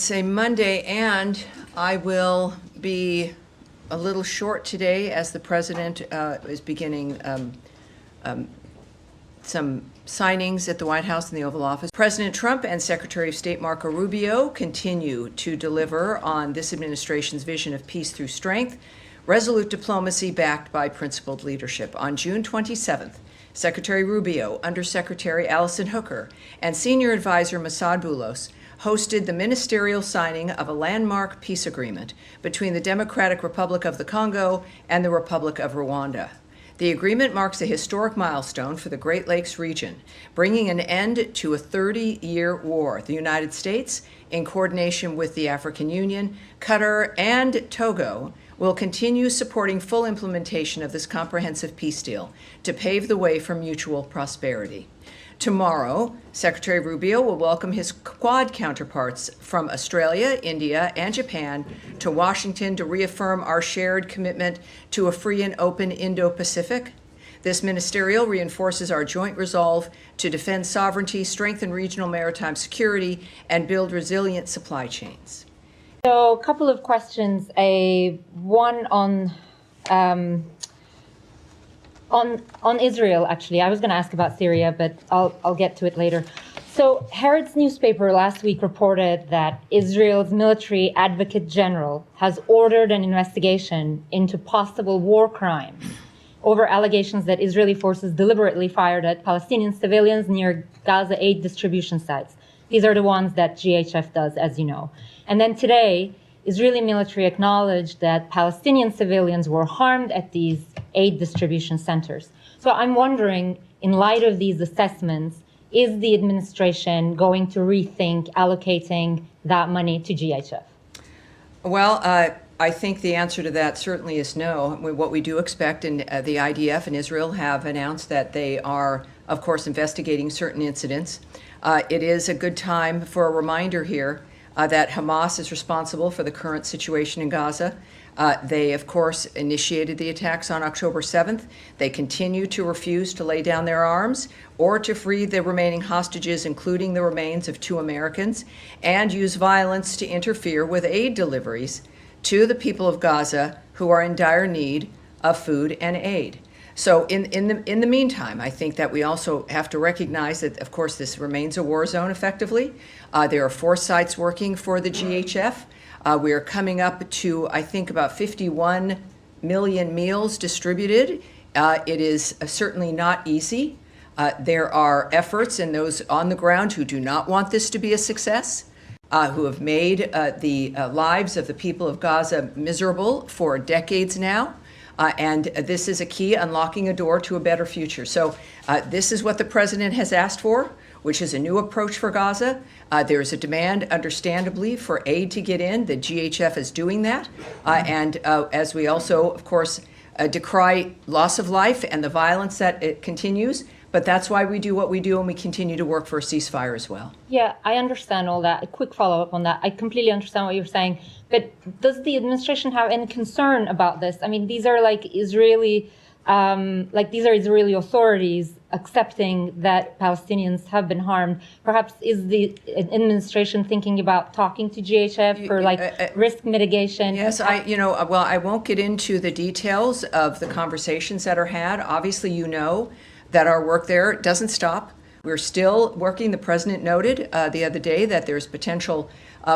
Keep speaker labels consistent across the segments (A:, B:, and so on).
A: It's a Monday, and I will be a little short today as the president is beginning some signings at the White House and the Oval Office. President Trump and Secretary of State Marco Rubio continue to deliver on this administration's vision of peace through strength, resolute diplomacy backed by principled leadership. On June 27th, Secretary Rubio, Undersecretary Allison Hooker, and Senior Advisor Masad Boulos hosted the ministerial signing of a landmark peace agreement between the Democratic Republic of the Congo and the Republic of Rwanda. The agreement marks a historic milestone for the Great Lakes region, bringing an end to a 30-year war. The United States, in coordination with the African Union, Qatar, and Togo, will continue supporting full implementation of this comprehensive peace deal to pave the way for mutual prosperity. Tomorrow, Secretary Rubio will welcome his Quad counterparts from Australia, India, and Japan to Washington to reaffirm our shared commitment to a free and open Indo-Pacific. This ministerial reinforces our joint resolve to defend sovereignty, strengthen regional maritime security, and build resilient supply chains.
B: So, a couple of questions. One on Israel, actually. I was going to ask about Syria, but I'll get to it later. So Haaretz newspaper last week reported that Israel's military advocate general has ordered an investigation into possible war crimes over allegations that Israeli forces deliberately fired at Palestinian civilians near Gaza aid distribution sites. These are the ones that GHF does, as you know. And then today, Israeli military acknowledged that Palestinian civilians were harmed at these aid distribution centers. So I'm wondering, in light of these assessments, is the administration going to rethink allocating that money to GHF?
A: Well, I think the answer to that certainly is no. What we do expect, and the IDF and Israel have announced that they are, of course, investigating certain incidents. It is a good time for a reminder here that Hamas is responsible for the current situation in Gaza. They, of course, initiated the attacks on October 7th. They continue to refuse to lay down their arms or to free the remaining hostages, including the remains of 2 Americans, and use violence to interfere with aid deliveries to the people of Gaza who are in dire need of food and aid. So in the meantime, I think that we also have to recognize that, of course, this remains a war zone effectively. There are 4 sites working for the GHF. We are coming up to, I think, about 51 million meals distributed. It is certainly not easy. There are efforts and those on the ground who do not want this to be a success, who have made the lives of the people of Gaza miserable for decades now. And this is a key, unlocking a door to a better future. So this is what the president has asked for, which is a new approach for Gaza. There is a demand, understandably, for aid to get in. The GHF is doing that. And as we also, of course, decry loss of life and the violence that it continues. But that's why we do what we do, and we continue to work for a ceasefire as well.
B: Yeah, I understand all that. A quick follow-up on that. I completely understand what you're saying. But does the administration have any concern about this? I mean, these are Israeli Israeli authorities accepting that Palestinians have been harmed. Perhaps is the administration thinking about talking to GHF for risk mitigation?
A: Yes, I won't get into the details of the conversations that are had. Obviously, you know that our work there doesn't stop. We're still working. The president noted the other day that there's potential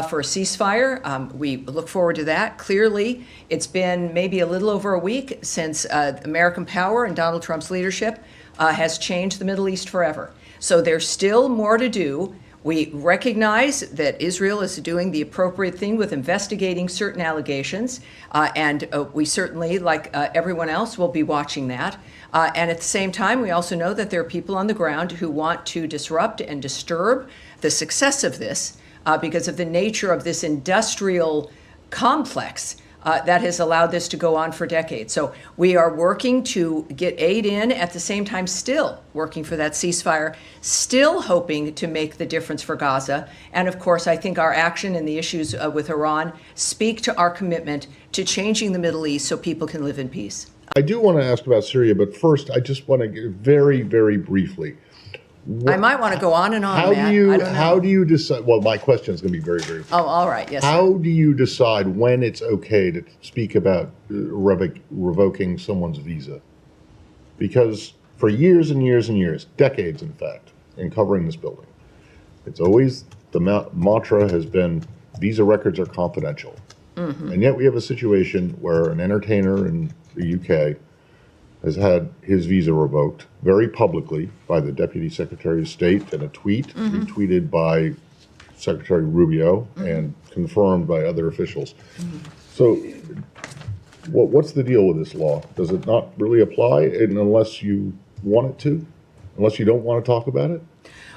A: for a ceasefire. We look forward to that. Clearly, it's been maybe a little over a week since American power and Donald Trump's leadership has changed the Middle East forever. So there's still more to do. We recognize that Israel is doing the appropriate thing with investigating certain allegations, and we certainly, like everyone else, will be watching that. And at the same time, we also know that there are people on the ground who want to disrupt and disturb the success of this because of the nature of this industrial complex that has allowed this to go on for decades. So we are working to get aid in, at the same time still working for that ceasefire, still hoping to make the difference for Gaza. And of course, I think our action and the issues with Iran speak to our commitment to changing the Middle East so people can live in peace.
C: I do want to ask about Syria, but first I just want to very, very briefly,
A: I might want to go on and on,
C: How
A: Matt.
C: do you
A: I don't know.
C: how do you decide? Well, my question is going to be very, very.
A: Oh, all right. Yes.
C: How do you decide when it's okay to speak about revoking someone's visa? Because for years and years and years, decades in fact, in covering this building, it's always the mantra has been visa records are confidential. Mm-hmm. And yet we have a situation where an entertainer in the UK has had his visa revoked very publicly by the Deputy Secretary of State in a tweet, retweeted by Secretary Rubio and confirmed by other officials. So what's the deal with this law? Does it not really apply unless you want it to? Unless you don't want to talk about it?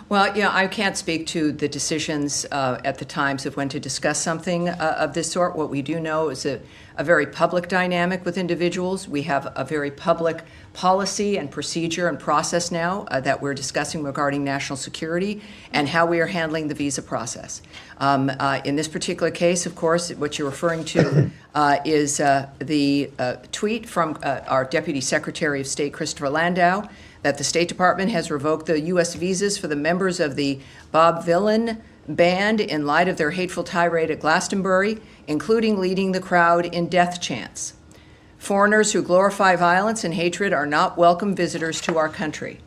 A: Well, yeah, I can't speak to the decisions at the times of when to discuss something of this sort. What we do know is a very public dynamic with individuals. We have a very public policy and procedure and process now that we're discussing regarding national security and how we are handling the visa process. In this particular case, of course, what you're referring to is the tweet from our Deputy Secretary of State, Christopher Landau, that the State Department has revoked the U.S. visas for the members of the Bob Dylan band in light of their hateful tirade at Glastonbury, including leading the crowd in death chants. Foreigners who glorify violence and hatred are not welcome visitors to our country.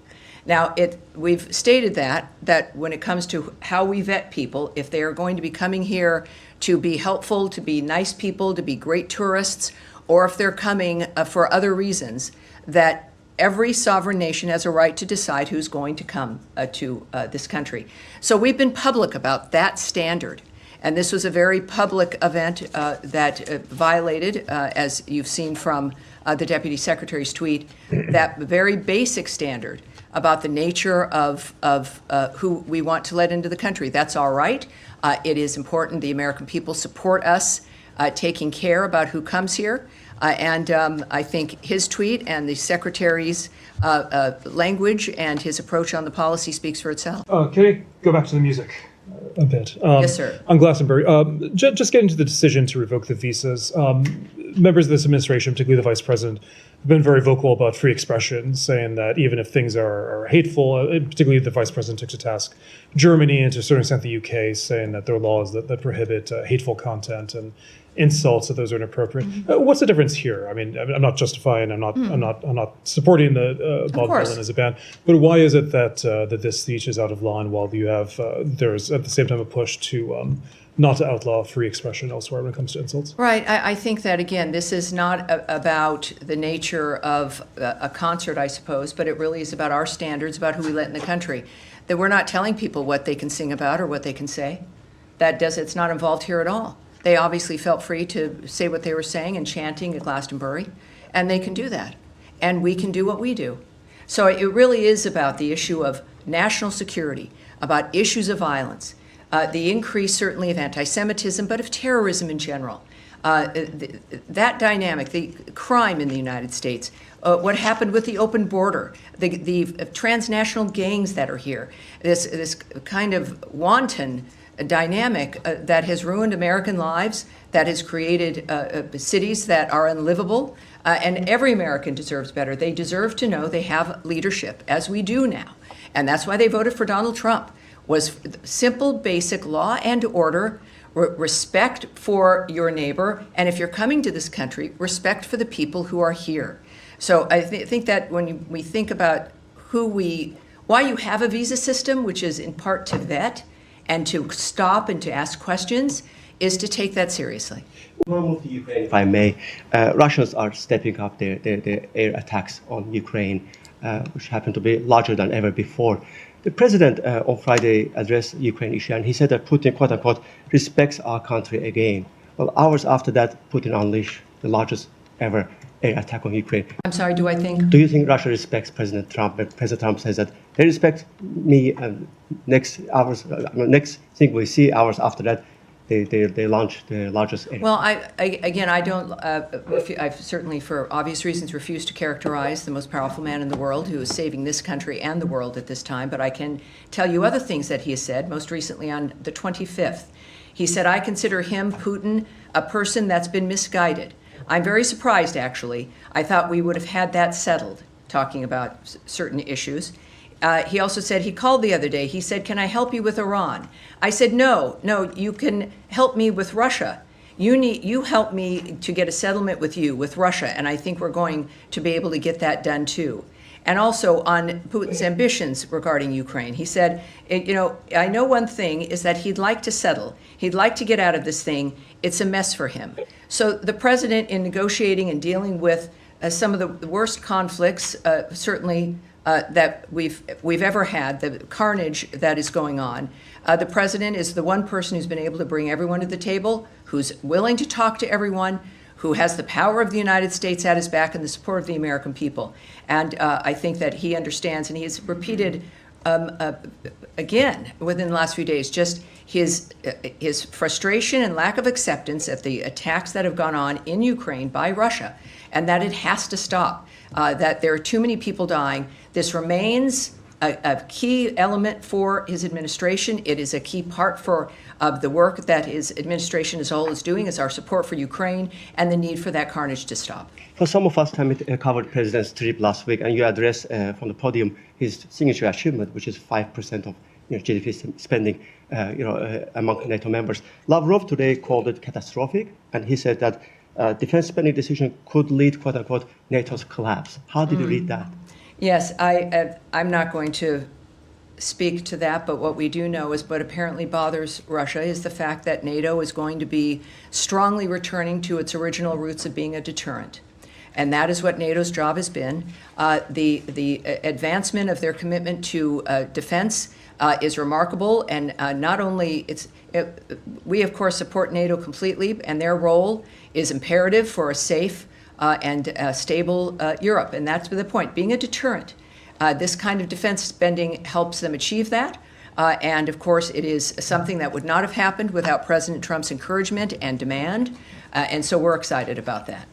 A: Now, we've stated that when it comes to how we vet people, if they are going to be coming here to be helpful, to be nice people, to be great tourists, or if they're coming for other reasons, that every sovereign nation has a right to decide who's going to come to this country. So we've been public about that standard. And this was a very public event that violated, as you've seen from the Deputy Secretary's tweet, that very basic standard about the nature of who we want to let into the country. That's all right. It is important the American people support us taking care about who comes here. And I think his tweet and the Secretary's language and his approach on the policy speaks for itself.
D: Can I go back to the music a bit?
A: Yes, sir.
D: On Glastonbury, just getting to the decision to revoke the visas, members of this administration, particularly the vice president, have been very vocal about free expression, saying that even if things are hateful, particularly the vice president took to task Germany and to a certain extent the UK, saying that there are laws that prohibit hateful content and insults, that those are inappropriate. What's the difference here? I mean, I'm not justifying, I'm not supporting the Bob Dylan as a band, but why is it that this speech is out of line while you have there's at the same time a push to not to outlaw free expression elsewhere when it comes to insults?
A: Right. I think that, again, this is not about the nature of a concert, I suppose, but it really is about our standards, about who we let in the country. That we're not telling people what they can sing about or what they can say. It's not involved here at all. They obviously felt free to say what they were saying and chanting at Glastonbury, and they can do that. And we can do what we do. So it really is about the issue of national security, about issues of violence, the increase certainly of anti-Semitism, but of terrorism in general. That dynamic, the crime in the United States, what happened with the open border, the transnational gangs that are here, this kind of wanton dynamic that has ruined American lives, that has created cities that are unlivable, and every American deserves better. They deserve to know they have leadership, as we do now. And that's why they voted for Donald Trump, was simple, basic law and order, respect for your neighbor, and if you're coming to this country, respect for the people who are here. So I think that when we think about why you have a visa system, which is in part to vet, and to stop and to ask questions, is to take that seriously.
E: We'll move to Ukraine, if I may. Russians are stepping up their air attacks on Ukraine, which happen to be larger than ever before. The president on Friday addressed the Ukraine issue, and he said that Putin, quote unquote, respects our country again. Well, hours after that, Putin unleashed the largest ever air attack on Ukraine.
A: I'm sorry, do
E: you think Russia respects President Trump? And President Trump says that they respect me, and next thing we see hours after that, they launch the largest air.
A: Well, I've certainly, for obvious reasons, refused to characterize the most powerful man in the world who is saving this country and the world at this time, but I can tell you other things that he has said, most recently on the 25th. He said, I consider him, Putin, a person that's been misguided. I'm very surprised, actually. I thought we would have had that settled, talking about certain issues. He also said, he called the other day, he said, can I help you with Iran? I said, no, you can help me with Russia. You help me to get a settlement with Russia, and I think we're going to be able to get that done too. And also on Putin's ambitions regarding Ukraine, he said, I know one thing is that he'd like to settle. He'd like to get out of this thing. It's a mess for him. So the president, in negotiating and dealing with some of the worst conflicts, certainly that we've ever had, the carnage that is going on, the president is the one person who's been able to bring everyone to the table, who's willing to talk to everyone, who has the power of the United States at his back and the support of the American people. And I think that he understands, and he has repeated again within the last few days, just his frustration and lack of acceptance at the attacks that have gone on in Ukraine by Russia, and that it has to stop, that there are too many people dying. This remains a key element for his administration. It is a key part of the work that his administration as a whole is doing, is our support for Ukraine and the need for that carnage to stop.
E: For some of us, Tammy covered President's trip last week, and you addressed from the podium his signature achievement, which is 5% of GDP spending among NATO members. Lavrov today called it catastrophic, and he said that defense spending decision could lead, quote unquote, NATO's collapse. How did you read that?
A: Yes, I'm not going to speak to that, but what we do know is what apparently bothers Russia is the fact that NATO is going to be strongly returning to its original roots of being a deterrent. And that is what NATO's job has been. The advancement of their commitment to defense is remarkable, and not only we of course support NATO completely, and their role is imperative for a safe and stable Europe, and that's the point, being a deterrent. This kind of defense spending helps them achieve that, and of course it is something that would not have happened without President Trump's encouragement and demand, and so we're excited about that.